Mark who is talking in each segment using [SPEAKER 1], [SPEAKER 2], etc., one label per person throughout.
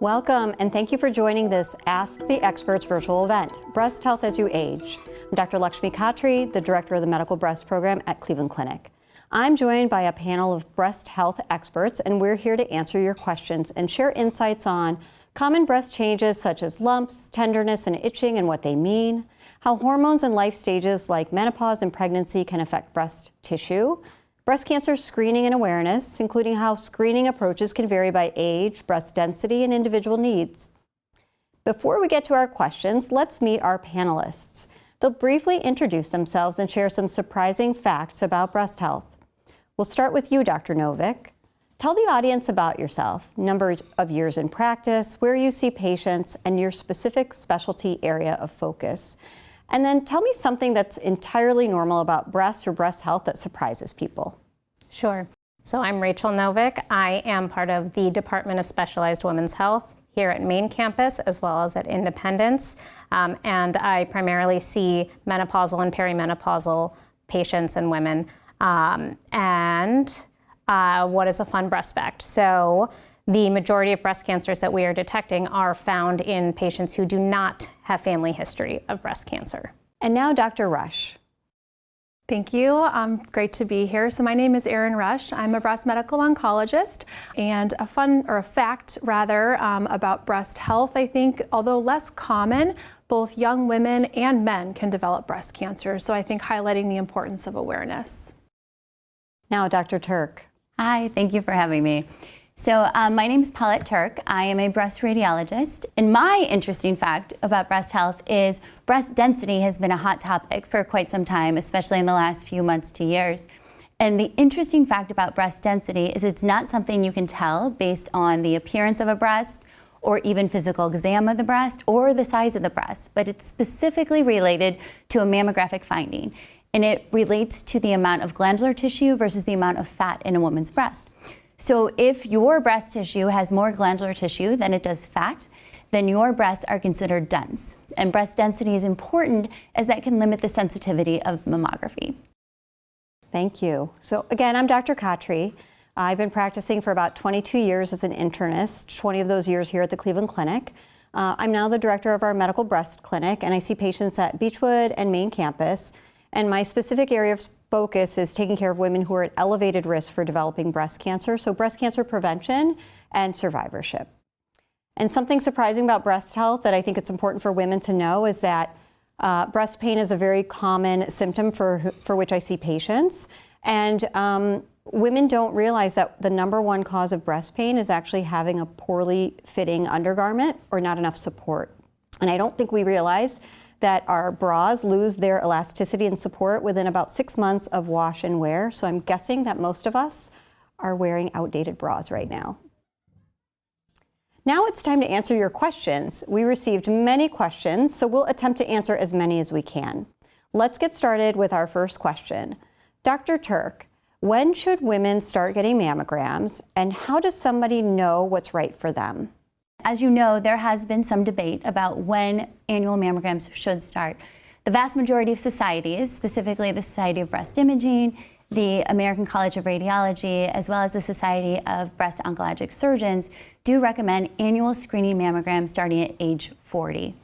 [SPEAKER 1] Welcome, and thank you for joining this Ask the Experts virtual event, Breast Health as You Age. I'm Dr. Lakshmi Khatri, the Director of the Medical Breast Program at Cleveland Clinic. I'm joined by a panel of breast health experts, and we're here to answer your questions and share insights on common breast changes such as lumps, tenderness, and itching and what they mean, how hormones and life stages like menopause and pregnancy can affect breast tissue, breast cancer screening and awareness, including how screening approaches can vary by age, breast density, and individual needs. Before we get to our questions, let's meet our panelists. They'll briefly introduce themselves and share some surprising facts about breast health. We'll start with you, Dr. Novick. Tell the audience about yourself, number of years in practice, where you see patients, and your specific specialty area of focus. And then tell me something that's entirely normal about breasts or breast health that surprises people.
[SPEAKER 2] Sure. So I'm Rachel Novick. I am part of the Department of Specialized Women's Health here at Main Campus as well as at Independence. And I primarily see menopausal and perimenopausal patients and women. What is a fun breast fact? So the majority of breast cancers that we are detecting are found in patients who do not have family history of breast cancer.
[SPEAKER 1] And now Dr. Rush.
[SPEAKER 3] Thank you. Great to be here. So my name is Erin Rush. I'm a breast medical oncologist, and a fact about breast health, I think, although less common, both young women and men can develop breast cancer. So I think highlighting the importance of awareness.
[SPEAKER 1] Now Dr. Turk.
[SPEAKER 4] Hi, thank you for having me. So my name is Paulette Turk. I am a breast radiologist, and my interesting fact about breast health is breast density has been a hot topic for quite some time, especially in the last few months to years. And the interesting fact about breast density is it's not something you can tell based on the appearance of a breast or even physical exam of the breast or the size of the breast, but it's specifically related to a mammographic finding. And it relates to the amount of glandular tissue versus the amount of fat in a woman's breast. So if your breast tissue has more glandular tissue than it does fat, then your breasts are considered dense. And breast density is important as that can limit the sensitivity of mammography.
[SPEAKER 1] Thank you. So again, I'm Dr. Khatri. I've been practicing for about 22 years as an internist, 20 of those years here at the Cleveland Clinic. I'm now the director of our medical breast clinic, and I see patients at Beechwood and Main Campus. And my specific area of focus is taking care of women who are at elevated risk for developing breast cancer, so breast cancer prevention and survivorship. And something surprising about breast health that I think it's important for women to know is that breast pain is a very common symptom for which I see patients. And women don't realize that the #1 cause of breast pain is actually having a poorly fitting undergarment or not enough support. And I don't think we realize that our bras lose their elasticity and support within about 6 months of wash and wear. So I'm guessing that most of us are wearing outdated bras right now. Now it's time to answer your questions. We received many questions, so we'll attempt to answer as many as we can. Let's get started with our first question. Dr. Turk, when should women start getting mammograms, and how does somebody know what's right for them?
[SPEAKER 4] As you know, there has been some debate about when annual mammograms should start. The vast majority of societies, specifically the Society of Breast Imaging, the American College of Radiology, as well as the Society of Breast Oncologic Surgeons, do recommend annual screening mammograms starting at age 40.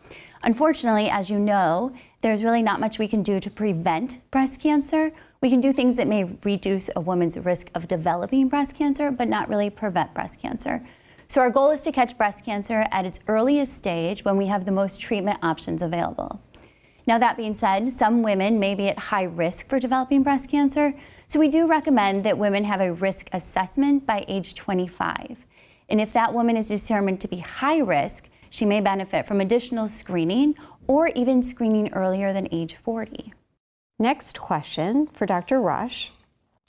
[SPEAKER 4] Unfortunately, as you know, there's really not much we can do to prevent breast cancer. We can do things that may reduce a woman's risk of developing breast cancer, but not really prevent breast cancer. So our goal is to catch breast cancer at its earliest stage when we have the most treatment options available. Now that being said, some women may be at high risk for developing breast cancer, so we do recommend that women have a risk assessment by age 25. And if that woman is determined to be high risk, she may benefit from additional screening or even screening earlier than age 40.
[SPEAKER 1] Next question for Dr. Rush.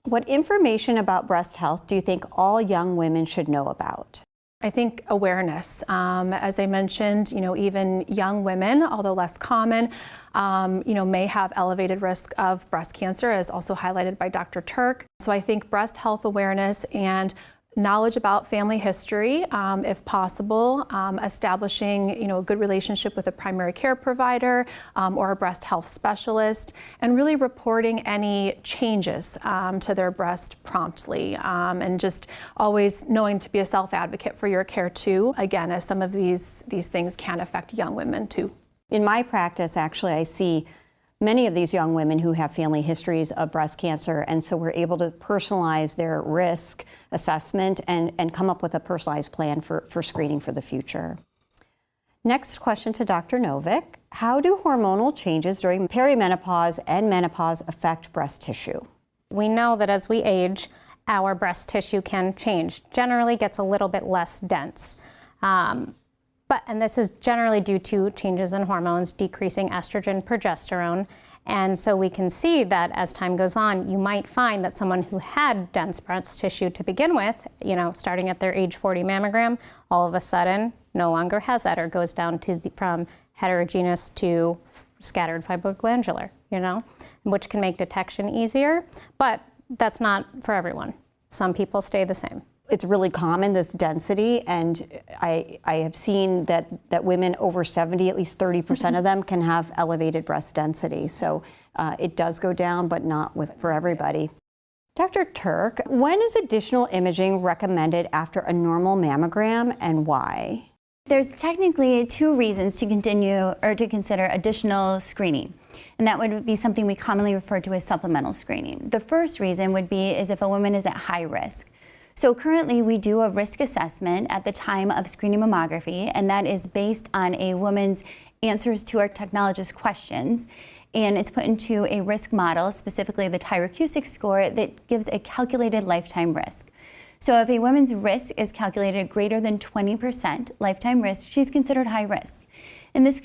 [SPEAKER 1] What information about breast health do you think all young women should know about?
[SPEAKER 3] I think awareness. As I mentioned, even young women, although less common, may have elevated risk of breast cancer, as also highlighted by Dr. Turk. So I think breast health awareness and knowledge about family history, if possible, establishing a good relationship with a primary care provider or a breast health specialist, and really reporting any changes to their breast promptly, and just always knowing to be a self-advocate for your care too, again, as some of these things can affect young women too.
[SPEAKER 1] In my practice, actually, I see many of these young women who have family histories of breast cancer, and so we're able to personalize their risk assessment and come up with a personalized plan for screening for the future. Next question to Dr. Novick. How do hormonal changes during perimenopause and menopause affect breast tissue?
[SPEAKER 2] We know that as we age, our breast tissue can change, generally gets a little bit less dense. And this is generally due to changes in hormones, decreasing estrogen, progesterone. And so we can see that as time goes on, you might find that someone who had dense breast tissue to begin with, starting at their age 40 mammogram, all of a sudden no longer has that, or goes down to from heterogeneous to scattered fibroglandular, which can make detection easier. But that's not for everyone. Some people stay the same.
[SPEAKER 1] It's really common, this density, and I have seen that women over 70, at least 30% of them can have elevated breast density. So it does go down, but not for everybody. Dr. Turk, when is additional imaging recommended after a normal mammogram, and why?
[SPEAKER 4] There's technically 2 reasons to continue or to consider additional screening. And that would be something we commonly refer to as supplemental screening. The first reason would be is if a woman is at high risk. So currently we do a risk assessment at the time of screening mammography, and that is based on a woman's answers to our technologist questions. And it's put into a risk model, specifically the Tyrer-Cuzick score, that gives a calculated lifetime risk. So if a woman's risk is calculated greater than 20% lifetime risk, she's considered high risk. And this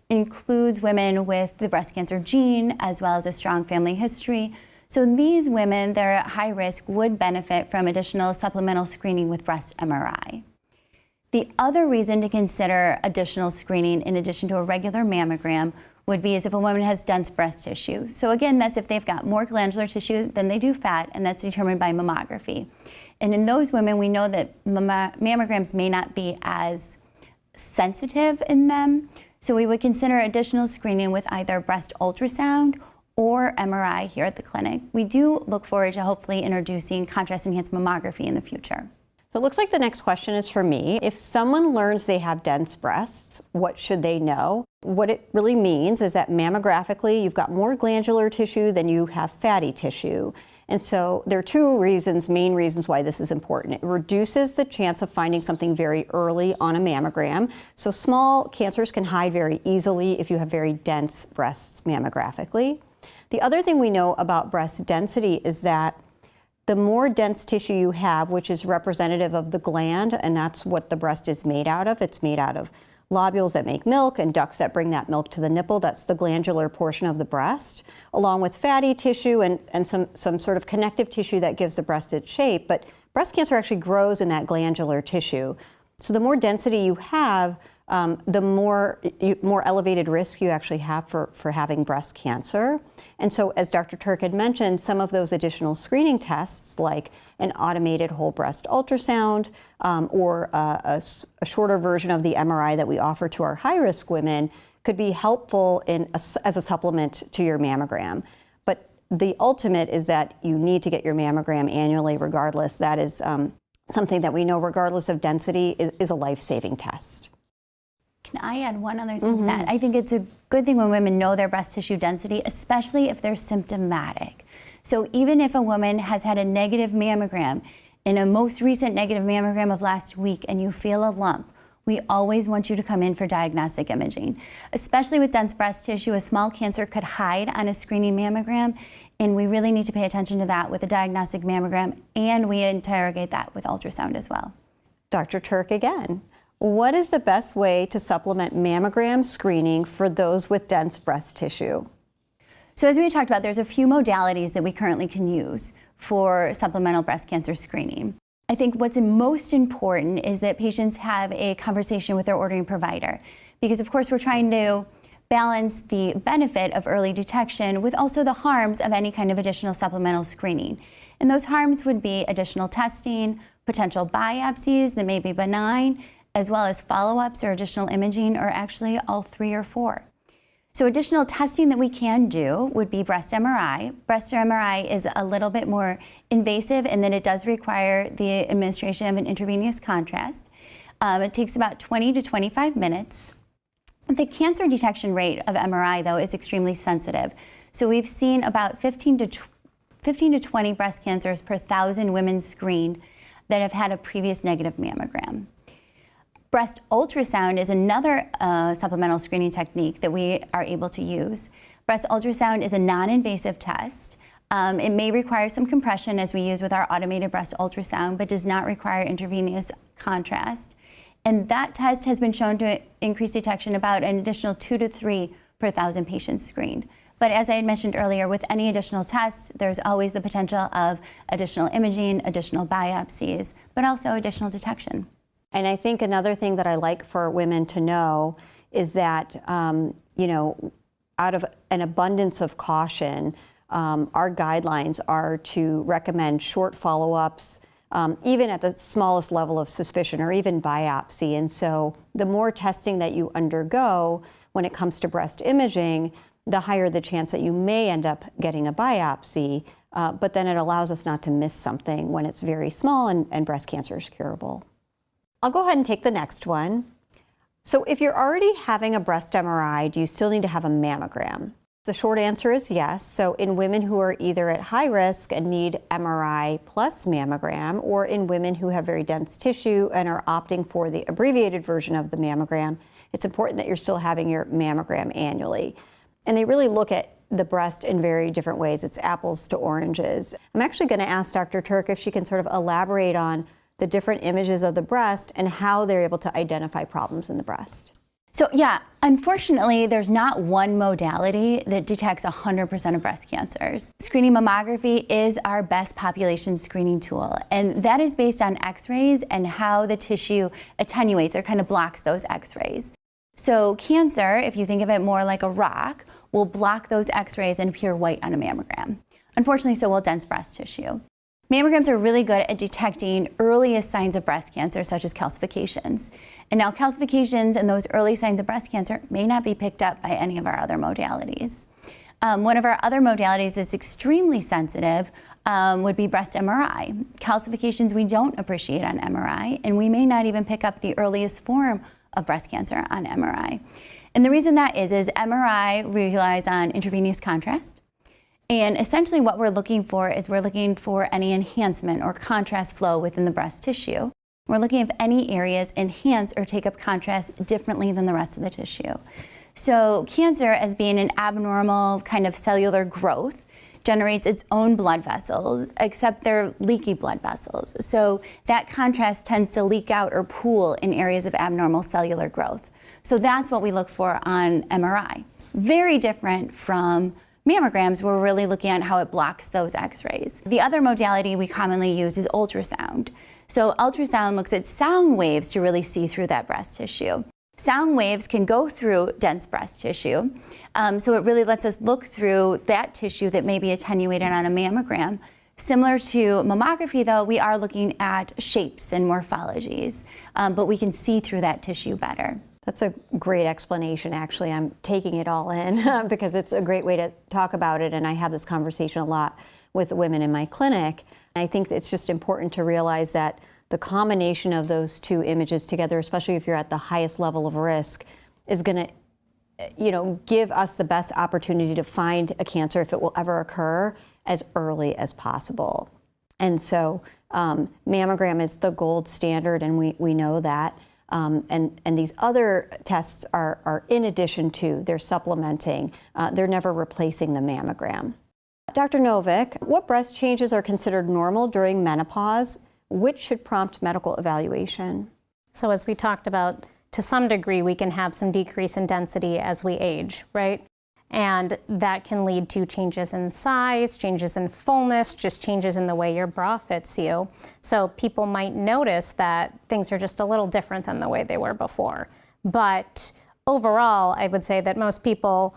[SPEAKER 4] includes women with the breast cancer gene, as well as a strong family history. So these women that are at high risk would benefit from additional supplemental screening with breast MRI. The other reason to consider additional screening in addition to a regular mammogram would be as if a woman has dense breast tissue. So again, that's if they've got more glandular tissue than they do fat, and that's determined by mammography. And in those women, we know that mammograms may not be as sensitive in them. So we would consider additional screening with either breast ultrasound or MRI here at the clinic. We do look forward to hopefully introducing contrast-enhanced mammography in the future.
[SPEAKER 1] So it looks like the next question is for me. If someone learns they have dense breasts, what should they know? What it really means is that mammographically, you've got more glandular tissue than you have fatty tissue. And so there are 2 main reasons why this is important. It reduces the chance of finding something very early on a mammogram. So small cancers can hide very easily if you have very dense breasts mammographically. The other thing we know about breast density is that the more dense tissue you have, which is representative of the gland, and that's what the breast is made out of. It's made out of lobules that make milk and ducts that bring that milk to the nipple. That's the glandular portion of the breast, along with fatty tissue and some sort of connective tissue that gives the breast its shape. But breast cancer actually grows in that glandular tissue. So the more density you have, the more elevated risk you actually have for having breast cancer. And so, as Dr. Turk had mentioned, some of those additional screening tests, like an automated whole breast ultrasound or a shorter version of the MRI that we offer to our high-risk women, could be helpful as a supplement to your mammogram. But the ultimate is that you need to get your mammogram annually regardless. That is something that we know, regardless of density, is a life-saving test.
[SPEAKER 4] Can I add one other thing to that? I think it's a good thing when women know their breast tissue density, especially if they're symptomatic. So even if a woman has had a negative mammogram, in a most recent negative mammogram of last week, and you feel a lump, we always want you to come in for diagnostic imaging. Especially with dense breast tissue, a small cancer could hide on a screening mammogram, and we really need to pay attention to that with a diagnostic mammogram, and we interrogate that with ultrasound as well.
[SPEAKER 1] Dr. Turk again. What is the best way to supplement mammogram screening for those with dense breast tissue?
[SPEAKER 4] So as we talked about, there's a few modalities that we currently can use for supplemental breast cancer screening. I think what's most important is that patients have a conversation with their ordering provider, because of course we're trying to balance the benefit of early detection with also the harms of any kind of additional supplemental screening. And those harms would be additional testing, potential biopsies that may be benign, as well as follow-ups or additional imaging, or actually all 3 or 4. So additional testing that we can do would be breast MRI. Breast MRI is a little bit more invasive in that it does require the administration of an intravenous contrast. It takes about 20 to 25 minutes. The cancer detection rate of MRI, though, is extremely sensitive. So we've seen about 15 to 20 breast cancers per 1,000 women screened that have had a previous negative mammogram. Breast ultrasound is another supplemental screening technique that we are able to use. Breast ultrasound is a non-invasive test. It may require some compression, as we use with our automated breast ultrasound, but does not require intravenous contrast. And that test has been shown to increase detection about an additional 2 to 3 per 1,000 patients screened. But as I had mentioned earlier, with any additional tests, there's always the potential of additional imaging, additional biopsies, but also additional detection.
[SPEAKER 1] And I think another thing that I like for women to know is that, you know, out of an abundance of caution, our guidelines are to recommend short follow-ups, even at the smallest level of suspicion or even biopsy. And so the more testing that you undergo when it comes to breast imaging, the higher the chance that you may end up getting a biopsy, but then it allows us not to miss something when it's very small and breast cancer is curable. I'll go ahead and take the next one. So if you're already having a breast MRI, do you still need to have a mammogram? The short answer is yes. So in women who are either at high risk and need MRI plus mammogram, or in women who have very dense tissue and are opting for the abbreviated version of the mammogram, it's important that you're still having your mammogram annually. And they really look at the breast in very different ways. It's apples to oranges. I'm actually going to ask Dr. Turk if she can sort of elaborate on the different images of the breast and how they're able to identify problems in the breast.
[SPEAKER 4] So yeah, unfortunately, there's not one modality that detects 100% of breast cancers. Screening mammography is our best population screening tool, and that is based on x-rays and how the tissue attenuates or kind of blocks those x-rays. So cancer, if you think of it more like a rock, will block those x-rays and appear white on a mammogram. Unfortunately, so will dense breast tissue. Mammograms are really good at detecting earliest signs of breast cancer, such as calcifications. And now calcifications and those early signs of breast cancer may not be picked up by any of our other modalities. One of our other modalities that's extremely sensitive would be breast MRI. Calcifications we don't appreciate on MRI, and we may not even pick up the earliest form of breast cancer on MRI. And the reason that is MRI relies on intravenous contrast. And essentially what we're looking for is we're looking for any enhancement or contrast flow within the breast tissue. We're looking if any areas enhance or take up contrast differently than the rest of the tissue. So cancer, as being an abnormal kind of cellular growth, generates its own blood vessels, except they're leaky blood vessels. So that contrast tends to leak out or pool in areas of abnormal cellular growth. So that's what we look for on MRI. Very different from mammograms, we're really looking at how it blocks those x-rays. The other modality we commonly use is ultrasound. So ultrasound looks at sound waves to really see through that breast tissue. Sound waves can go through dense breast tissue, so it really lets us look through that tissue that may be attenuated on a mammogram. Similar to mammography, though, we are looking at shapes and morphologies, but we can see through that tissue better.
[SPEAKER 1] That's a great explanation, actually. I'm taking it all in because it's a great way to talk about it, and I have this conversation a lot with women in my clinic. I think it's just important to realize that the combination of those two images together, especially if you're at the highest level of risk, is going to, give us the best opportunity to find a cancer, if it will ever occur, as early as possible. And so mammogram is the gold standard, and we know that. And these other tests are in addition to, they're supplementing, they're never replacing the mammogram. Dr. Novick, what breast changes are considered normal during menopause? Which should prompt medical evaluation?
[SPEAKER 2] So as we talked about, to some degree, we can have some decrease in density as we age, right? And that can lead to changes in size, changes in fullness, just changes in the way your bra fits you. So people might notice that things are just a little different than the way they were before. But overall, I would say that most people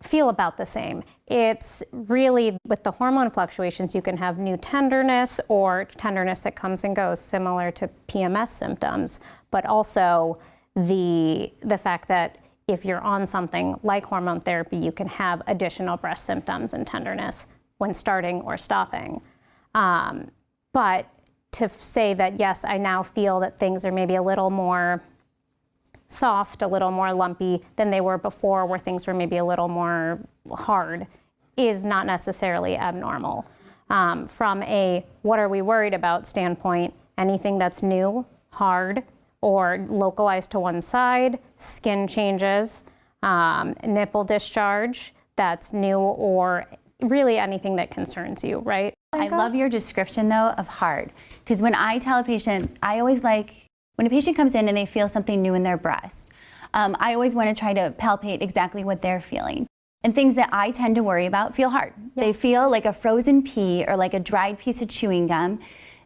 [SPEAKER 2] feel about the same. It's really, with the hormone fluctuations, you can have new tenderness or tenderness that comes and goes, similar to PMS symptoms, but also the fact that if you're on something like hormone therapy, you can have additional breast symptoms and tenderness when starting or stopping. But to say that, yes, I now feel that things are maybe a little more soft, a little more lumpy than they were before, where things were maybe a little more hard, is not necessarily abnormal. From a what are we worried about standpoint, anything that's new, hard, or localized to one side, skin changes, nipple discharge that's new, or really anything that concerns you, right?
[SPEAKER 4] I love your description though of hard, because when I tell a patient, I always like, when a patient comes in and they feel something new in their breast, I always want to try to palpate exactly what they're feeling. And things that I tend to worry about feel hard. Yeah. They feel like a frozen pea or like a dried piece of chewing gum.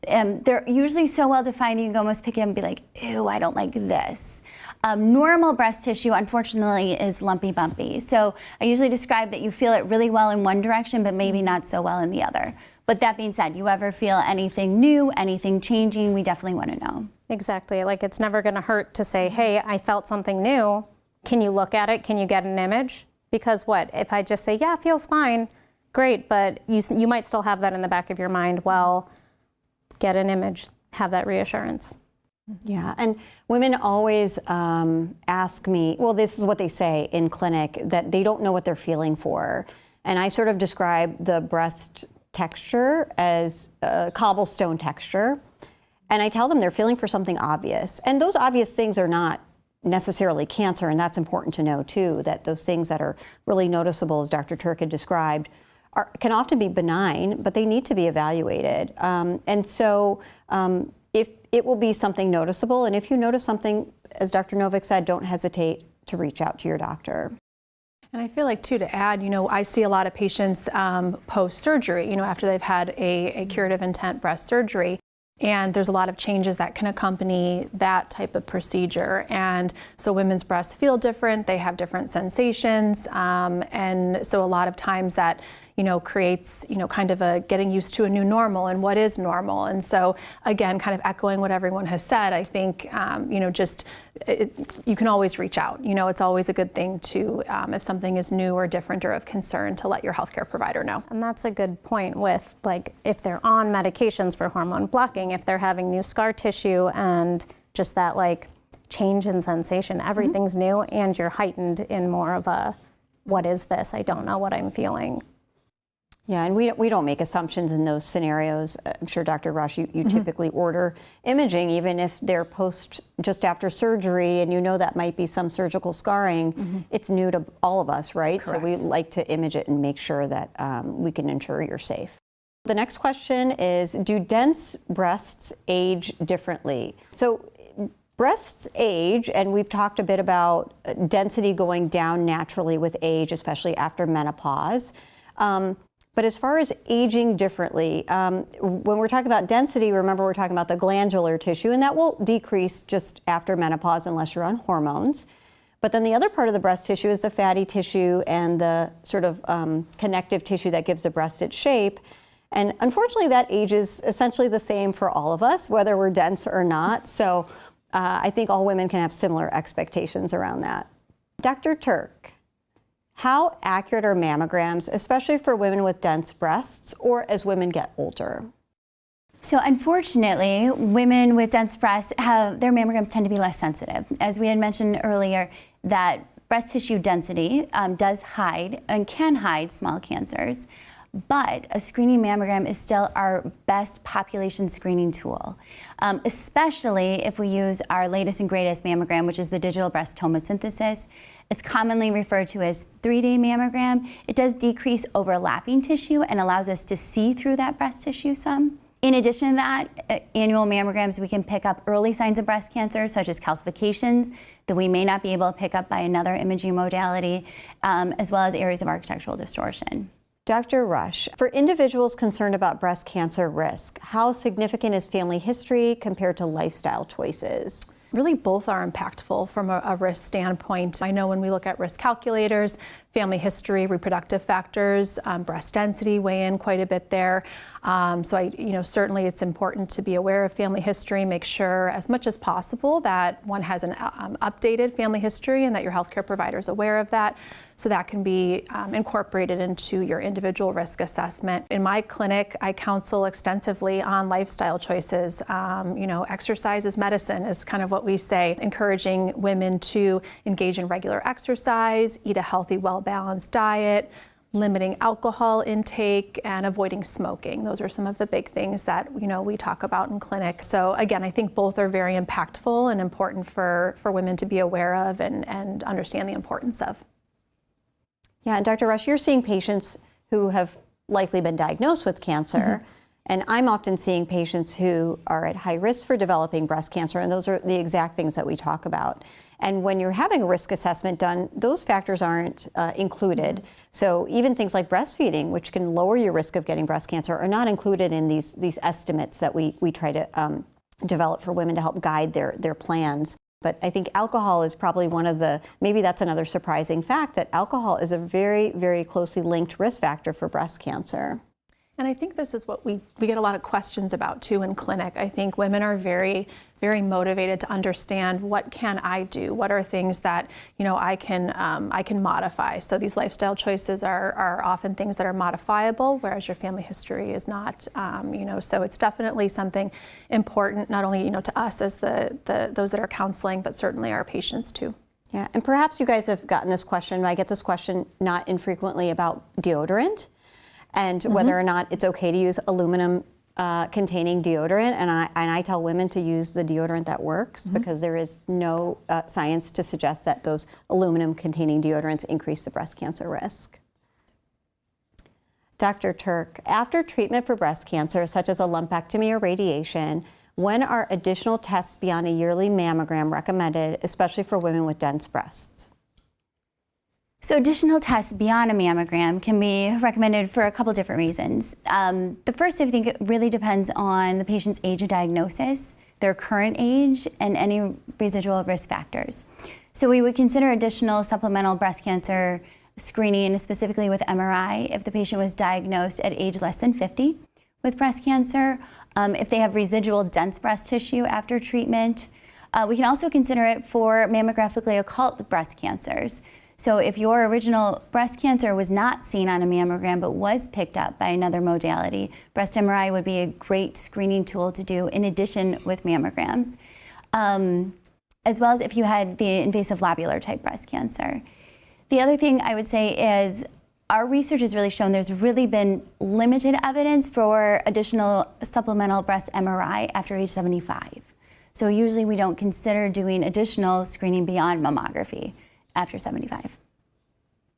[SPEAKER 4] They're usually so well defined you can almost pick it up and be like, ew, I don't like this. Normal breast tissue, unfortunately, is lumpy bumpy. So I usually describe that you feel it really well in one direction, but maybe not so well in the other. But that being said, you ever feel anything new, anything changing, we definitely want to know.
[SPEAKER 2] Exactly. Like, it's never going to hurt to say, hey, I felt something new. Can you look at it? Can you get an image? Because what? If I just say, yeah, it feels fine, great, but you might still have that in the back of your mind. Well, get an image, have that reassurance.
[SPEAKER 1] Yeah, and women always ask me, well, this is what they say in clinic, that they don't know what they're feeling for. And I sort of describe the breast texture as a cobblestone texture. And I tell them they're feeling for something obvious. And those obvious things are not necessarily cancer, and that's important to know too, that those things that are really noticeable, as Dr. Turk had described, can often be benign, but they need to be evaluated. And so if it will be something noticeable, and if you notice something, as Dr. Novick said, don't hesitate to reach out to your doctor.
[SPEAKER 3] And I feel like, too, to add, I see a lot of patients post-surgery, after they've had a curative intent breast surgery. And there's a lot of changes that can accompany that type of procedure. And so women's breasts feel different, they have different sensations. And so a lot of times that, creates, kind of a getting used to a new normal and what is normal. And so again, kind of echoing what everyone has said, I think, you can always reach out. It's always a good thing to, if something is new or different or of concern, to let your healthcare provider know.
[SPEAKER 2] And that's a good point with, like, if they're on medications for hormone blocking, if they're having new scar tissue and just that, like, change in sensation, everything's new, and you're heightened in more of a, what is this? I don't know what I'm feeling.
[SPEAKER 1] Yeah, and we don't make assumptions in those scenarios. I'm sure, Dr. Rush, you typically order imaging, even if they're just after surgery, and that might be some surgical scarring. It's new to all of us, right?
[SPEAKER 3] Correct.
[SPEAKER 1] So we like to image it and make sure that we can ensure you're safe. The next question is, do dense breasts age differently? So breasts age, and we've talked a bit about density going down naturally with age, especially after menopause. But as far as aging differently, when we're talking about density, remember we're talking about the glandular tissue, and that will decrease just after menopause unless you're on hormones. But then the other part of the breast tissue is the fatty tissue and the sort of connective tissue that gives the breast its shape. And unfortunately, that ages essentially the same for all of us, whether we're dense or not. So I think all women can have similar expectations around that. Dr. Turk, how accurate are mammograms, especially for women with dense breasts or as women get older?
[SPEAKER 4] So unfortunately, women with dense breasts their mammograms tend to be less sensitive. As we had mentioned earlier, that breast tissue density does hide and can hide small cancers. But a screening mammogram is still our best population screening tool, especially if we use our latest and greatest mammogram, which is the digital breast tomosynthesis. It's commonly referred to as 3-day mammogram. It does decrease overlapping tissue and allows us to see through that breast tissue some. In addition to that, annual mammograms, we can pick up early signs of breast cancer, such as calcifications that we may not be able to pick up by another imaging modality, as well as areas of architectural distortion.
[SPEAKER 1] Dr. Rush, for individuals concerned about breast cancer risk, how significant is family history compared to lifestyle choices?
[SPEAKER 3] Really both are impactful from a risk standpoint. I know when we look at risk calculators, family history, reproductive factors, breast density weigh in quite a bit there. Certainly it's important to be aware of family history, make sure as much as possible that one has an updated family history and that your healthcare provider is aware of that, so that can be incorporated into your individual risk assessment. In my clinic, I counsel extensively on lifestyle choices. Exercise is medicine is kind of what we say, encouraging women to engage in regular exercise, eat a healthy, well-balanced diet, limiting alcohol intake, and avoiding smoking. Those are some of the big things that we talk about in clinic. So again, I think both are very impactful and important for women to be aware of and understand the importance of.
[SPEAKER 1] Yeah, and Dr. Rush, you're seeing patients who have likely been diagnosed with cancer, and I'm often seeing patients who are at high risk for developing breast cancer, and those are the exact things that we talk about. And when you're having a risk assessment done, those factors aren't included. So even things like breastfeeding, which can lower your risk of getting breast cancer, are not included in these estimates that we try to develop for women to help guide their plans. But I think alcohol is probably one of maybe that's another surprising fact, that alcohol is a very, very closely linked risk factor for breast cancer.
[SPEAKER 3] And I think this is what we get a lot of questions about too in clinic. I think women are very, very motivated to understand, what can I do? What are things that I can modify? So these lifestyle choices are often things that are modifiable, whereas your family history is not. So it's definitely something important, not only to us as those that are counseling, but certainly our patients too.
[SPEAKER 1] Yeah, and perhaps you guys have gotten this question. I get this question not infrequently about deodorant, and whether or not it's okay to use aluminum containing deodorant. And I tell women to use the deodorant that works, because there is no science to suggest that those aluminum containing deodorants increase the breast cancer risk. Dr. Turk, after treatment for breast cancer, such as a lumpectomy or radiation, when are additional tests beyond a yearly mammogram recommended, especially for women with dense breasts?
[SPEAKER 4] So additional tests beyond a mammogram can be recommended for a couple different reasons. The first, I think, it really depends on the patient's age of diagnosis, their current age, and any residual risk factors. So we would consider additional supplemental breast cancer screening, specifically with MRI, if the patient was diagnosed at age less than 50 with breast cancer, if they have residual dense breast tissue after treatment. We can also consider it for mammographically occult breast cancers. So if your original breast cancer was not seen on a mammogram but was picked up by another modality, breast MRI would be a great screening tool to do in addition with mammograms, as well as if you had the invasive lobular type breast cancer. The other thing I would say is our research has really shown there's really been limited evidence for additional supplemental breast MRI after age 75. So usually we don't consider doing additional screening beyond mammography after 75.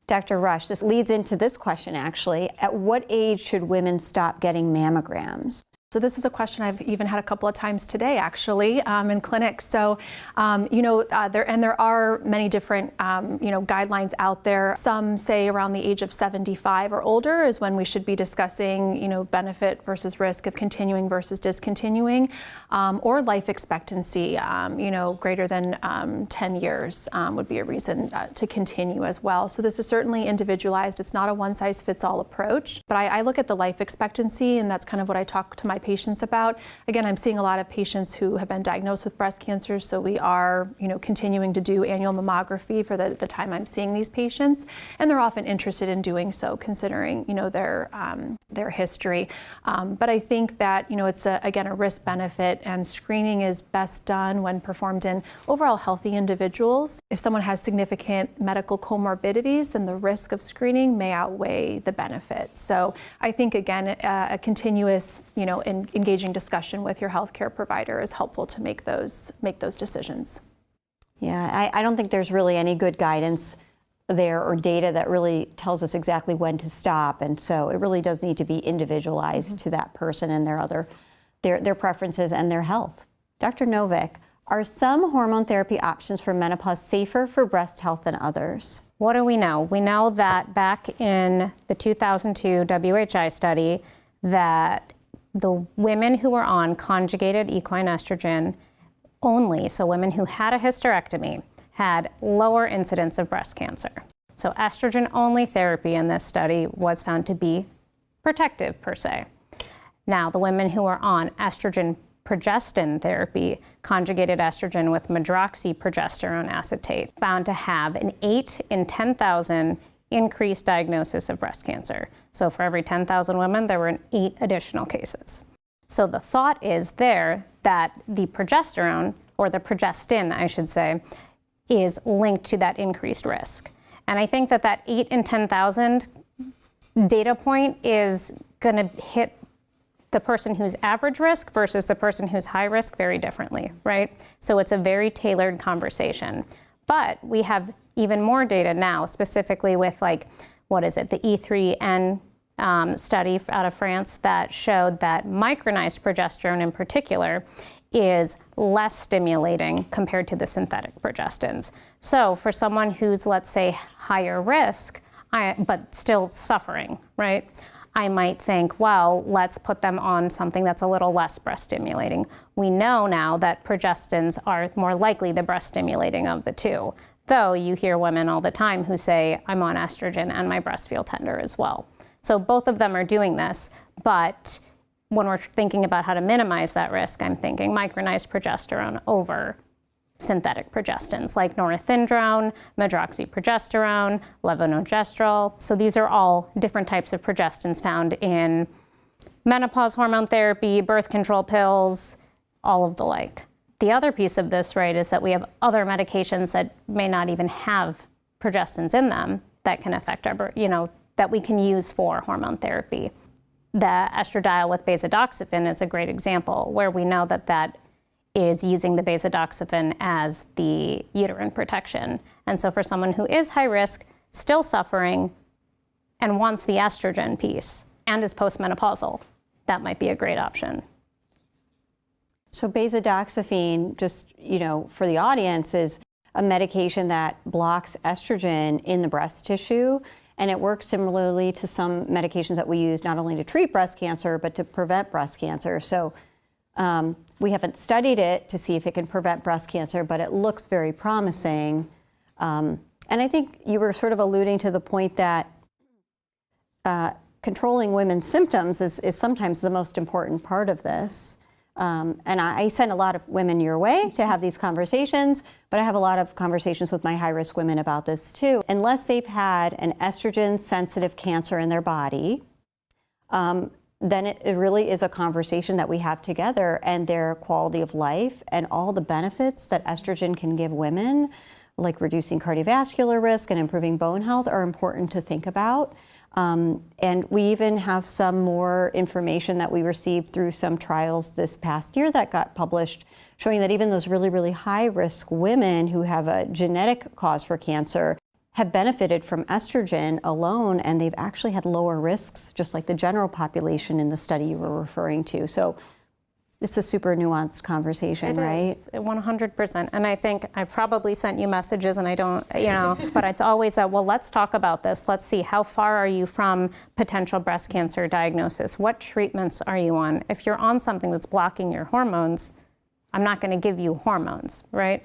[SPEAKER 1] Dr. Rush, this leads into this question actually. At what age should women stop getting mammograms?
[SPEAKER 3] So this is a question I've even had a couple of times today, actually, in clinic. So, there are many different, guidelines out there. Some say around the age of 75 or older is when we should be discussing, benefit versus risk of continuing versus discontinuing, or life expectancy, greater than 10 years would be a reason to continue as well. So this is certainly individualized. It's not a one-size-fits-all approach, but I look at the life expectancy, and that's kind of what I talk to my patients about. Again, I'm seeing a lot of patients who have been diagnosed with breast cancer, so we are, continuing to do annual mammography for the time I'm seeing these patients, and they're often interested in doing so, considering, their history. But I think that, it's again a risk benefit, and screening is best done when performed in overall healthy individuals. If someone has significant medical comorbidities, then the risk of screening may outweigh the benefit. So I think, again, a continuous, engaging discussion with your healthcare provider is helpful to make those decisions.
[SPEAKER 1] Yeah, I don't think there's really any good guidance there or data that really tells us exactly when to stop, and so it really does need to be individualized to that person and their preferences and their health. Dr. Novick, are some hormone therapy options for menopause safer for breast health than others?
[SPEAKER 2] What do we know? We know that back in the 2002 WHI study that the women who were on conjugated equine estrogen only, so women who had a hysterectomy, had lower incidence of breast cancer. So estrogen-only therapy in this study was found to be protective per se. Now, the women who are on estrogen progestin therapy, conjugated estrogen with medroxyprogesterone acetate, found to have an 8 in 10,000 increased diagnosis of breast cancer. So for every 10,000 women, there were 8 additional cases. So the thought is there that the progesterone, or the progestin, I should say, is linked to that increased risk. And I think that that 8 in 10,000 data point is going to hit the person who's average risk versus the person who's high risk very differently, right? So it's a very tailored conversation. But we have even more data now, specifically with the E3N study out of France that showed that micronized progesterone in particular is less stimulating compared to the synthetic progestins. So for someone who's, let's say, higher risk, but still suffering, right? I might think, well, let's put them on something that's a little less breast stimulating. We know now that progestins are more likely the breast stimulating of the two, though you hear women all the time who say, I'm on estrogen and my breasts feel tender as well. So both of them are doing this, but when we're thinking about how to minimize that risk, I'm thinking micronized progesterone over synthetic progestins like norethindrone, medroxyprogesterone, levonorgestrel. So these are all different types of progestins found in menopause hormone therapy, birth control pills, all of the like. The other piece of this, right, is that we have other medications that may not even have progestins in them that can affect our, that we can use for hormone therapy. The estradiol with beta-doxepin is a great example where we know that that is using the beta-doxepin as the uterine protection. And so for someone who is high risk, still suffering, and wants the estrogen piece, and is postmenopausal, that might be a great option.
[SPEAKER 1] So beta-doxepin, just, for the audience, is a medication that blocks estrogen in the breast tissue. And it works similarly to some medications that we use not only to treat breast cancer, but to prevent breast cancer. So we haven't studied it to see if it can prevent breast cancer, but it looks very promising. And I think you were sort of alluding to the point that controlling women's symptoms is sometimes the most important part of this. And I send a lot of women your way to have these conversations, but I have a lot of conversations with my high-risk women about this too. Unless they've had an estrogen-sensitive cancer in their body, then it really is a conversation that we have together, and their quality of life and all the benefits that estrogen can give women, like reducing cardiovascular risk and improving bone health, are important to think about. And we even have some more information that we received through some trials this past year that got published, showing that even those really, really high-risk women who have a genetic cause for cancer have benefited from estrogen alone, and they've actually had lower risks, just like the general population in the study you were referring to. So it's a super nuanced conversation, right?
[SPEAKER 2] It is, 100%. And I think I've probably sent you messages and I don't, but it's always well, let's talk about this. Let's see, how far are you from potential breast cancer diagnosis? What treatments are you on? If you're on something that's blocking your hormones, I'm not going to give you hormones, right?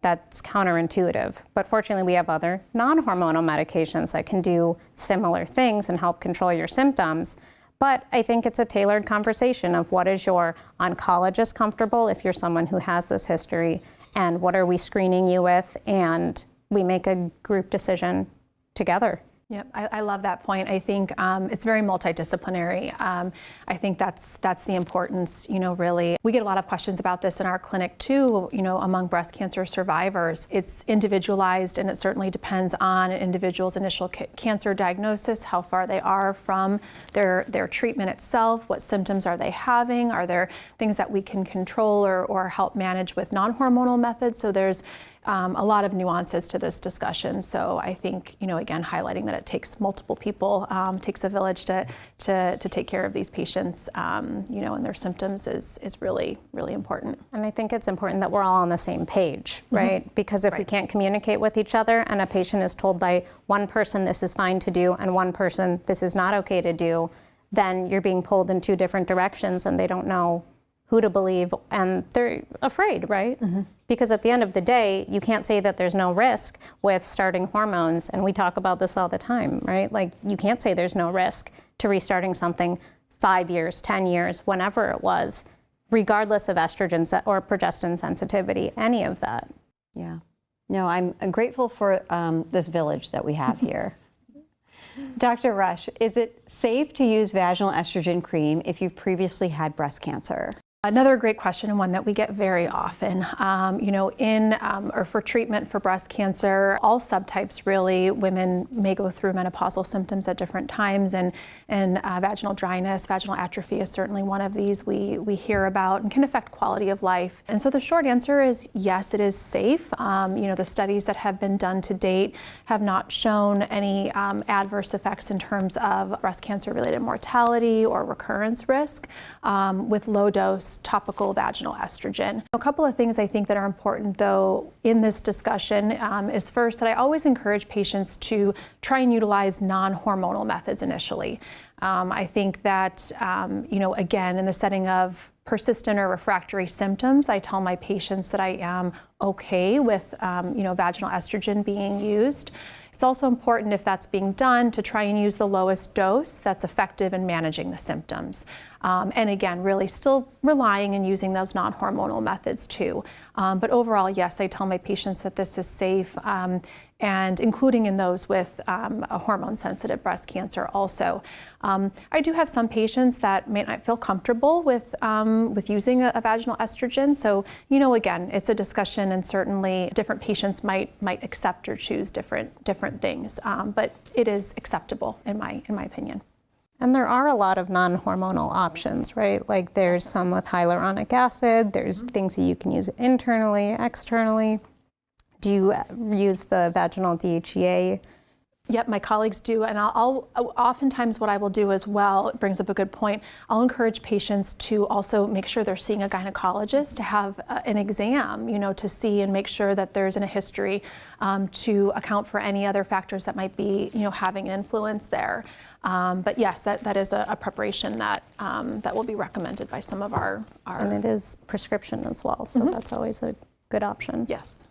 [SPEAKER 2] That's counterintuitive. But fortunately, we have other non-hormonal medications that can do similar things and help control your symptoms. But I think it's a tailored conversation of what is your oncologist comfortable if you're someone who has this history, and what are we screening you with, and we make a group decision together.
[SPEAKER 3] Yep, I love that point. I think it's very multidisciplinary. I think that's the importance, really. We get a lot of questions about this in our clinic too, among breast cancer survivors. It's individualized, and it certainly depends on an individual's initial cancer diagnosis, how far they are from their treatment itself, what symptoms are they having, are there things that we can control or help manage with non-hormonal methods. So there's a lot of nuances to this discussion. So I think, again, highlighting that it takes multiple people, takes a village to take care of these patients, and their symptoms is really, really important.
[SPEAKER 2] And I think it's important that we're all on the same page, right? Mm-hmm. Because if we can't communicate with each other, and a patient is told by one person this is fine to do and one person this is not okay to do, then you're being pulled in two different directions and they don't know who to believe, and they're afraid, right? Because at the end of the day, you can't say that there's no risk with starting hormones, and we talk about this all the time, right? Like, you can't say there's no risk to restarting something 5 years, 10 years, whenever it was, regardless of estrogen or progestin sensitivity, any of that.
[SPEAKER 1] Yeah. No, I'm grateful for this village that we have here. Dr. Rush, is it safe to use vaginal estrogen cream if you've previously had breast cancer?
[SPEAKER 3] Another great question, and one that we get very often. Or for treatment for breast cancer, all subtypes really, women may go through menopausal symptoms at different times, and vaginal dryness, vaginal atrophy is certainly one of these we hear about and can affect quality of life. And so the short answer is yes, it is safe. The studies that have been done to date have not shown any adverse effects in terms of breast cancer-related mortality or recurrence risk with low-dose topical vaginal estrogen. A couple of things I think that are important, though, in this discussion is first that I always encourage patients to try and utilize non-hormonal methods initially. I think that, again, in the setting of persistent or refractory symptoms, I tell my patients that I am okay with, vaginal estrogen being used. It's also important, if that's being done, to try and use the lowest dose that's effective in managing the symptoms. And again, really still relying and using those non-hormonal methods too. But overall, yes, I tell my patients that this is safe, and including in those with a hormone-sensitive breast cancer also. I do have some patients that may not feel comfortable with using a vaginal estrogen. So, again, it's a discussion, and certainly different patients might accept or choose different things. But it is acceptable in my opinion.
[SPEAKER 2] And there are a lot of non-hormonal options, right? Like, there's some with hyaluronic acid, there's things that you can use internally, externally. Do you use the vaginal DHEA?
[SPEAKER 3] Yep, my colleagues do, and I'll oftentimes what I will do as well, it brings up a good point, I'll encourage patients to also make sure they're seeing a gynecologist to have an exam, to see and make sure that there's a history to account for any other factors that might be, having an influence there. But yes, that is a preparation that will be recommended by some of our...
[SPEAKER 2] And it is prescription as well, so that's always a good option.
[SPEAKER 3] Yes.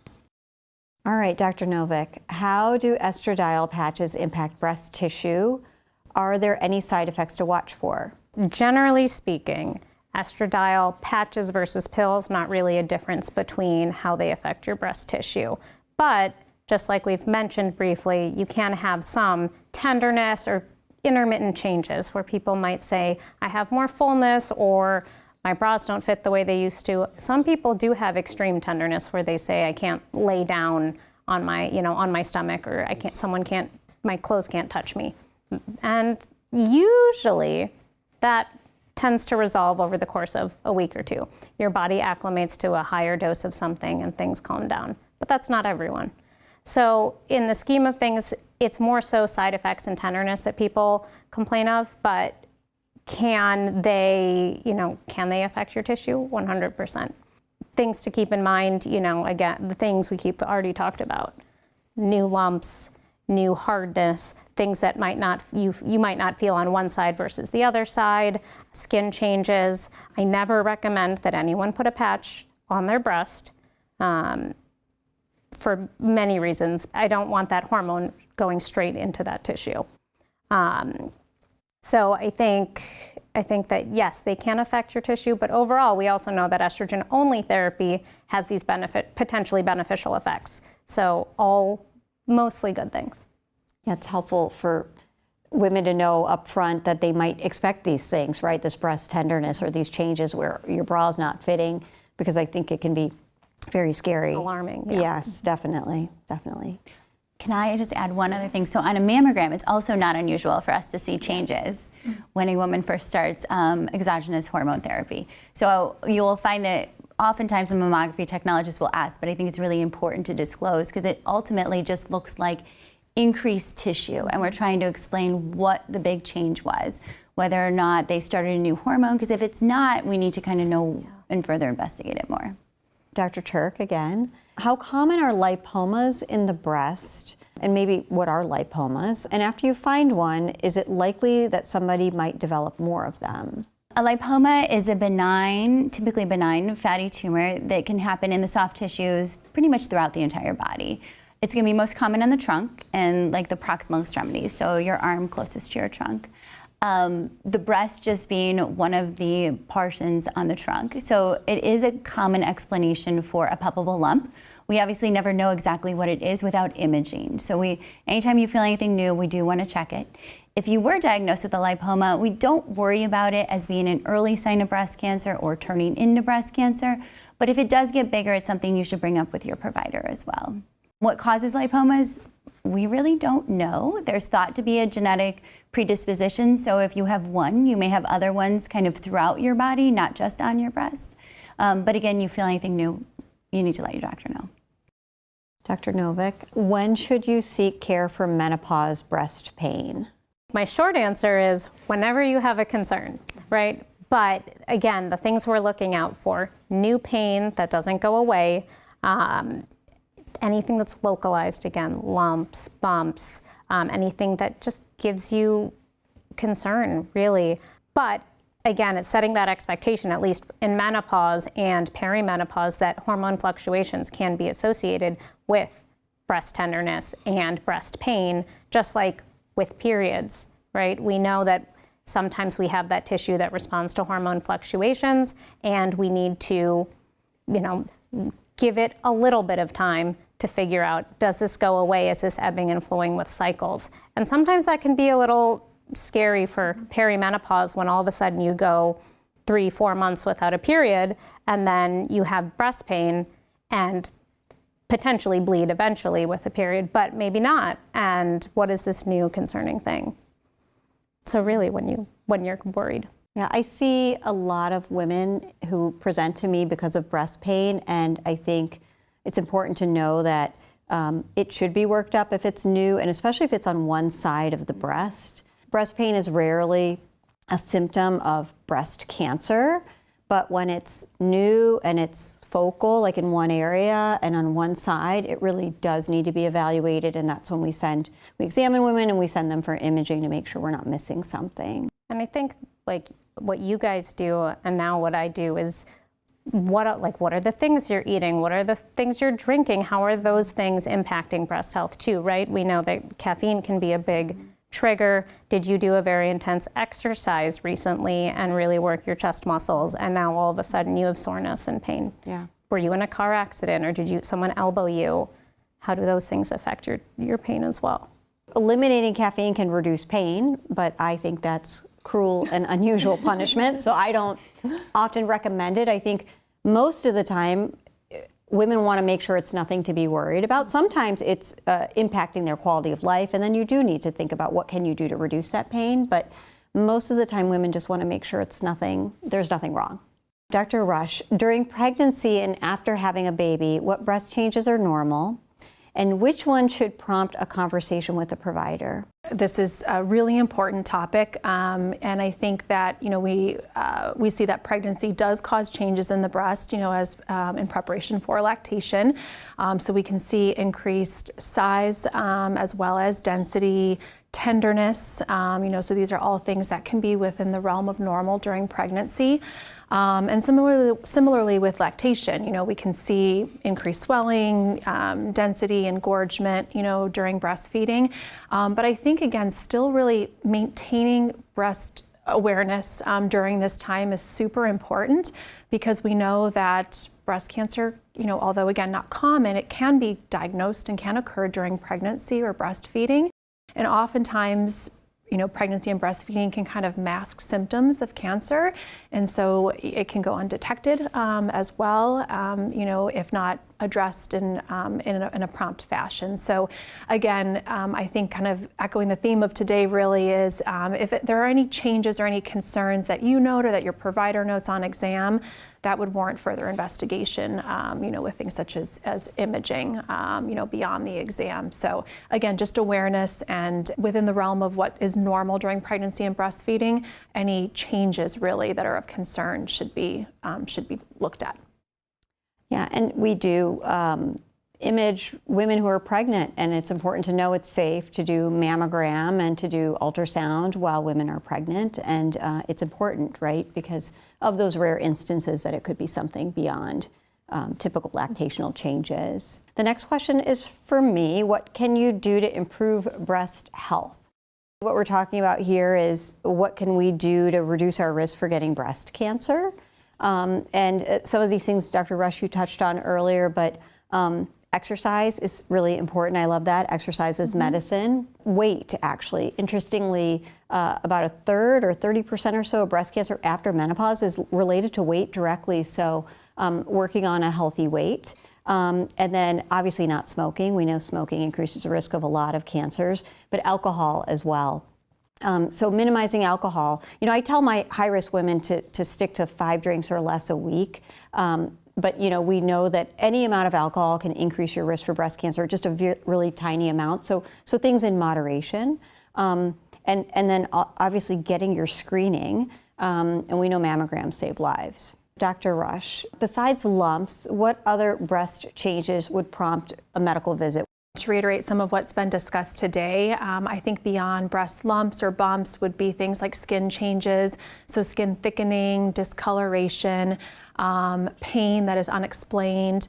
[SPEAKER 1] All right, Dr. Novick, how do estradiol patches impact breast tissue? Are there any side effects to watch for?
[SPEAKER 2] Generally speaking, estradiol patches versus pills, not really a difference between how they affect your breast tissue. But just like we've mentioned briefly, you can have some tenderness or intermittent changes where people might say, I have more fullness, or my bras don't fit the way they used to. Some people do have extreme tenderness where they say, I can't lay down on my stomach, or my clothes can't touch me. And usually that tends to resolve over the course of a week or two. Your body acclimates to a higher dose of something and things calm down. But that's not everyone. So in the scheme of things, it's more so side effects and tenderness that people complain of, but can they affect your tissue? 100%. Things to keep in mind, again, the things we already talked about. New lumps, new hardness, things that you might not feel on one side versus the other side, skin changes. I never recommend that anyone put a patch on their breast for many reasons. I don't want that hormone going straight into that tissue. So I think that, yes, they can affect your tissue, but overall, we also know that estrogen-only therapy has these potentially beneficial effects. So all mostly good things.
[SPEAKER 1] Yeah, it's helpful for women to know up front that they might expect these things, right? This breast tenderness or these changes where your bra is not fitting, because I think it can be very scary.
[SPEAKER 2] Alarming. Yeah.
[SPEAKER 1] Yes, definitely.
[SPEAKER 4] Can I just add one other thing? So on a mammogram, it's also not unusual for us to see changes when a woman first starts exogenous hormone therapy. So you will find that oftentimes the mammography technologist will ask, but I think it's really important to disclose because it ultimately just looks like increased tissue, and we're trying to explain what the big change was, whether or not they started a new hormone, because if it's not, we need to kind of know and further investigate it more.
[SPEAKER 1] Dr. Turk, again, how common are lipomas in the breast? And maybe what are lipomas? And after you find one, is it likely that somebody might develop more of them?
[SPEAKER 4] A lipoma is a benign, typically benign fatty tumor that can happen in the soft tissues pretty much throughout the entire body. It's going to be most common on the trunk and like the proximal extremities, so your arm closest to your trunk. The breast just being one of the portions on the trunk. So it is a common explanation for a palpable lump. We obviously never know exactly what it is without imaging. So anytime you feel anything new, we do want to check it. If you were diagnosed with a lipoma, we don't worry about it as being an early sign of breast cancer or turning into breast cancer. But if it does get bigger, it's something you should bring up with your provider as well. What causes lipomas? We really don't know. There's thought to be a genetic predisposition. So if you have one, you may have other ones kind of throughout your body, not just on your breast. But again, you feel anything new, you need to let your doctor know.
[SPEAKER 1] Dr. Novick, when should you seek care for menopause breast pain?
[SPEAKER 2] My short answer is whenever you have a concern, right? But again, the things we're looking out for, new pain that doesn't go away, anything that's localized, again, lumps, bumps, anything that just gives you concern, really. But again, it's setting that expectation, at least in menopause and perimenopause, that hormone fluctuations can be associated with breast tenderness and breast pain, just like with periods, right? We know that sometimes we have that tissue that responds to hormone fluctuations, and we need to, give it a little bit of time to figure out, does this go away? Is this ebbing and flowing with cycles? And sometimes that can be a little scary for perimenopause when all of a sudden you go 3-4 months without a period, and then you have breast pain and potentially bleed eventually with a period, but maybe not. And what is this new concerning thing? So really, when you're worried.
[SPEAKER 1] Yeah, I see a lot of women who present to me because of breast pain, and I think it's important to know that it should be worked up if it's new, and especially if it's on one side of the breast. Breast pain is rarely a symptom of breast cancer, but when it's new and it's focal, like in one area and on one side, it really does need to be evaluated, and that's when we examine women and we send them for imaging to make sure we're not missing something.
[SPEAKER 2] And I think like what you guys do and now what I do is what are the things you're eating? What are the things you're drinking? How are those things impacting breast health too, right? We know that caffeine can be a big trigger. Did you do a very intense exercise recently and really work your chest muscles, and now all of a sudden you have soreness and pain?
[SPEAKER 1] Yeah.
[SPEAKER 2] Were you in a car accident, or did someone elbow you? How do those things affect your pain as well?
[SPEAKER 1] Eliminating caffeine can reduce pain, but I think that's cruel and unusual punishment, so I don't often recommend it. I think most of the time women want to make sure it's nothing to be worried about. Sometimes it's impacting their quality of life, and then you do need to think about what can you do to reduce that pain, but most of the time women just want to make sure there's nothing wrong. Dr. Rush, during pregnancy and after having a baby, what breast changes are normal, and which one should prompt a conversation with the provider?
[SPEAKER 3] This is a really important topic, and I think that we see that pregnancy does cause changes in the breast, as in preparation for lactation. So we can see increased size as well as density, tenderness. So these are all things that can be within the realm of normal during pregnancy. And similarly with lactation, we can see increased swelling, density, engorgement, during breastfeeding. But I think, again, still really maintaining breast awareness during this time is super important, because we know that breast cancer, although again not common, it can be diagnosed and can occur during pregnancy or breastfeeding. And oftentimes, pregnancy and breastfeeding can kind of mask symptoms of cancer, and so it can go undetected as well, if not addressed in a prompt fashion. So again, I think kind of echoing the theme of today really is if there are any changes or any concerns that you note or that your provider notes on exam, that would warrant further investigation, with things such as imaging, beyond the exam. So again, just awareness, and within the realm of what is normal during pregnancy and breastfeeding, any changes really that are of concern should be looked at.
[SPEAKER 1] Yeah, and we do image women who are pregnant, and it's important to know it's safe to do mammogram and to do ultrasound while women are pregnant, and it's important, right, because of those rare instances that it could be something beyond typical lactational changes. The next question is for me. What can you do to improve breast health? What we're talking about here is what can we do to reduce our risk for getting breast cancer? And some of these things, Dr. Rush, you touched on earlier, but exercise is really important. I love that. Exercise is medicine. Weight, actually. Interestingly, about a third or 30% or so of breast cancer after menopause is related to weight directly. So working on a healthy weight. And then obviously not smoking. We know smoking increases the risk of a lot of cancers, but alcohol as well. So minimizing alcohol. You know, I tell my high-risk women to stick to 5 drinks or less a week. But you know, we know that any amount of alcohol can increase your risk for breast cancer, just a really tiny amount. So things in moderation. And then obviously getting your screening. And we know mammograms save lives. Dr. Rush, besides lumps, what other breast changes would prompt a medical visit?
[SPEAKER 3] To reiterate some of what's been discussed today, I think beyond breast lumps or bumps would be things like skin changes, so skin thickening, discoloration, pain that is unexplained,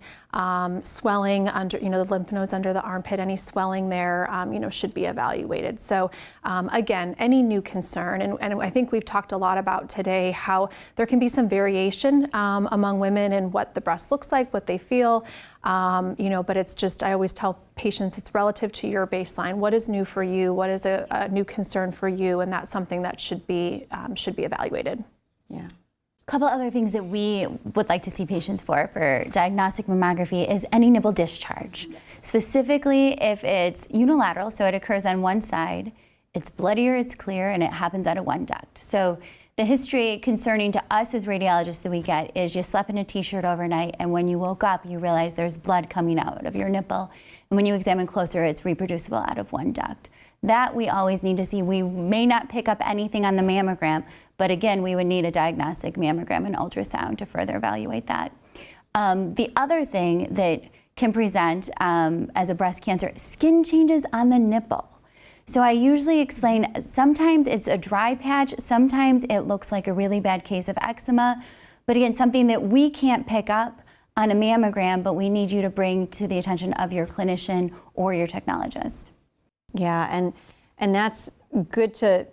[SPEAKER 3] swelling under, the lymph nodes under the armpit, any swelling there, should be evaluated. So again, any new concern, and I think we've talked a lot about today how there can be some variation among women in what the breast looks like, what they feel, but it's just, I always tell patients it's relative to your baseline. What is new for you? What is a new concern for you? And that's something that should be evaluated.
[SPEAKER 1] Yeah.
[SPEAKER 4] A couple other things that we would like to see patients for diagnostic mammography is any nipple discharge. Specifically if it's unilateral, so it occurs on one side, it's bloody or it's clear, and it happens out of one duct. So the history concerning to us as radiologists that we get is you slept in a t-shirt overnight, and when you woke up, you realize there's blood coming out of your nipple. And when you examine closer, it's reproducible out of one duct. That we always need to see. We may not pick up anything on the mammogram, but again, we would need a diagnostic mammogram and ultrasound to further evaluate that. The other thing that can present as a breast cancer, skin changes on the nipple. So I usually explain, sometimes it's a dry patch, sometimes it looks like a really bad case of eczema, but again, something that we can't pick up on a mammogram, but we need you to bring to the attention of your clinician or your technologist.
[SPEAKER 1] Yeah, and that's good to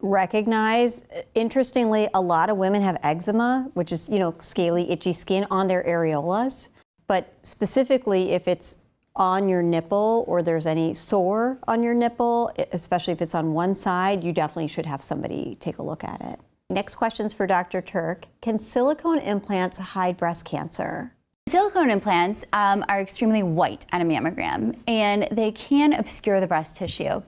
[SPEAKER 1] recognize. Interestingly, a lot of women have eczema, which is, scaly, itchy skin on their areolas. But specifically, if it's on your nipple or there's any sore on your nipple, especially if it's on one side, you definitely should have somebody take a look at it. Next question's for Dr. Turk. Can silicone implants hide breast cancer?
[SPEAKER 4] Silicone implants are extremely white on a mammogram, and they can obscure the breast tissue.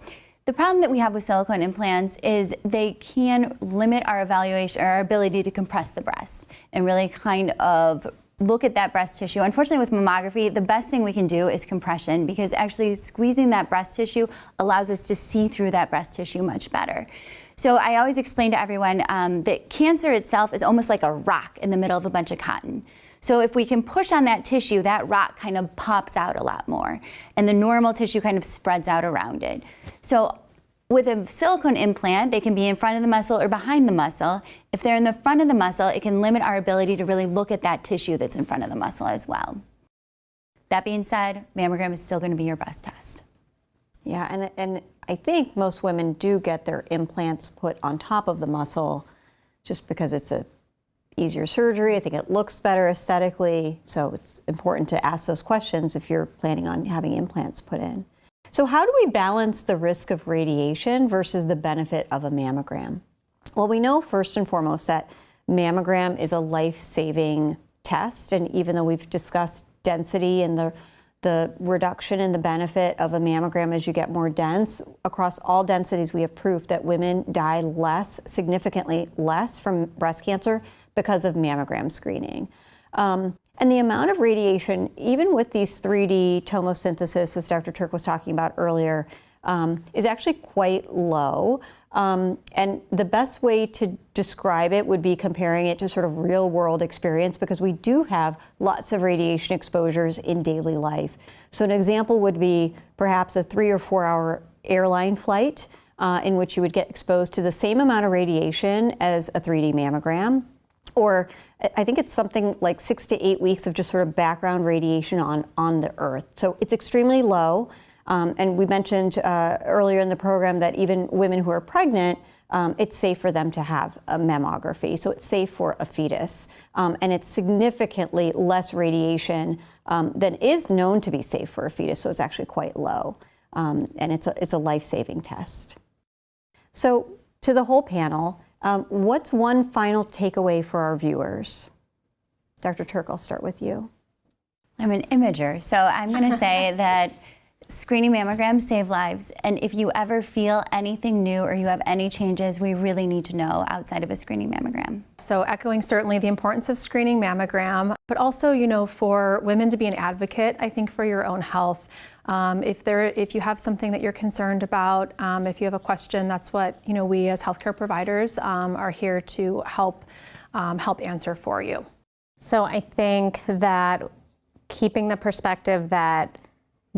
[SPEAKER 4] The problem that we have with silicone implants is they can limit our evaluation, or our ability to compress the breast and really kind of look at that breast tissue. Unfortunately, with mammography, the best thing we can do is compression, because actually squeezing that breast tissue allows us to see through that breast tissue much better. So I always explain to everyone that cancer itself is almost like a rock in the middle of a bunch of cotton. So if we can push on that tissue, that rock kind of pops out a lot more, and the normal tissue kind of spreads out around it. So with a silicone implant, they can be in front of the muscle or behind the muscle. If they're in the front of the muscle, it can limit our ability to really look at that tissue that's in front of the muscle as well. That being said, mammogram is still going to be your best test.
[SPEAKER 1] Yeah, and I think most women do get their implants put on top of the muscle just because it's a easier surgery. I think it looks better aesthetically, so it's important to ask those questions if you're planning on having implants put in. So how do we balance the risk of radiation versus the benefit of a mammogram? Well, we know first and foremost that mammogram is a life-saving test, and even though we've discussed density and the reduction in the benefit of a mammogram as you get more dense, across all densities we have proof that women die less, significantly less, from breast cancer because of mammogram screening. And the amount of radiation, even with these 3D tomosynthesis, as Dr. Turk was talking about earlier, is actually quite low. And the best way to describe it would be comparing it to sort of real world experience, because we do have lots of radiation exposures in daily life. So an example would be perhaps a 3 or 4 hour airline flight in which you would get exposed to the same amount of radiation as a 3D mammogram. Or I think it's something like 6 to 8 weeks of just sort of background radiation on the Earth. So it's extremely low. And we mentioned earlier in the program that even women who are pregnant, it's safe for them to have a mammography. So it's safe for a fetus. And it's significantly less radiation than is known to be safe for a fetus. So it's actually quite low. And it's a life-saving test. So to the whole panel, what's one final takeaway for our viewers? Dr. Turk, I'll start with you.
[SPEAKER 4] I'm an imager, so I'm going to say that screening mammograms save lives, and if you ever feel anything new or you have any changes, we really need to know outside of a screening mammogram.
[SPEAKER 3] So echoing certainly the importance of screening mammogram, but also, you know, for women to be an advocate, I think, for your own health. If you have something that you're concerned about, if you have a question, that's what, you know, we as healthcare providers are here to help answer for you.
[SPEAKER 2] So I think that keeping the perspective that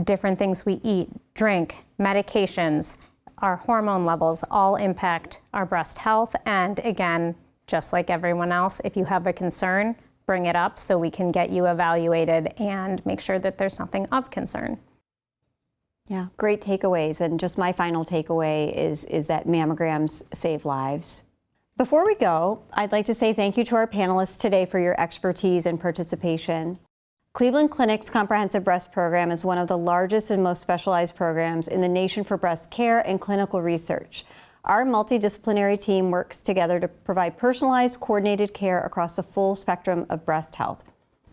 [SPEAKER 2] different things we eat, drink, medications, our hormone levels all impact our breast health. And again, just like everyone else, if you have a concern, bring it up so we can get you evaluated and make sure that there's nothing of concern.
[SPEAKER 1] Yeah, great takeaways. And just my final takeaway is that mammograms save lives. Before we go, I'd like to say thank you to our panelists today for your expertise and participation. Cleveland Clinic's Comprehensive Breast Program is one of the largest and most specialized programs in the nation for breast care and clinical research. Our multidisciplinary team works together to provide personalized, coordinated care across the full spectrum of breast health,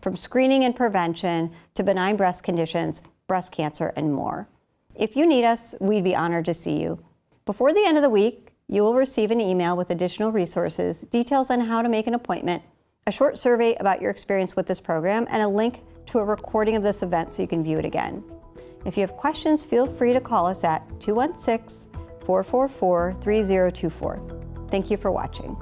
[SPEAKER 1] from screening and prevention to benign breast conditions, breast cancer, and more. If you need us, we'd be honored to see you. Before the end of the week, you will receive an email with additional resources, details on how to make an appointment, a short survey about your experience with this program, and a link to a recording of this event so you can view it again. If you have questions, feel free to call us at 216-444-3024. Thank you for watching.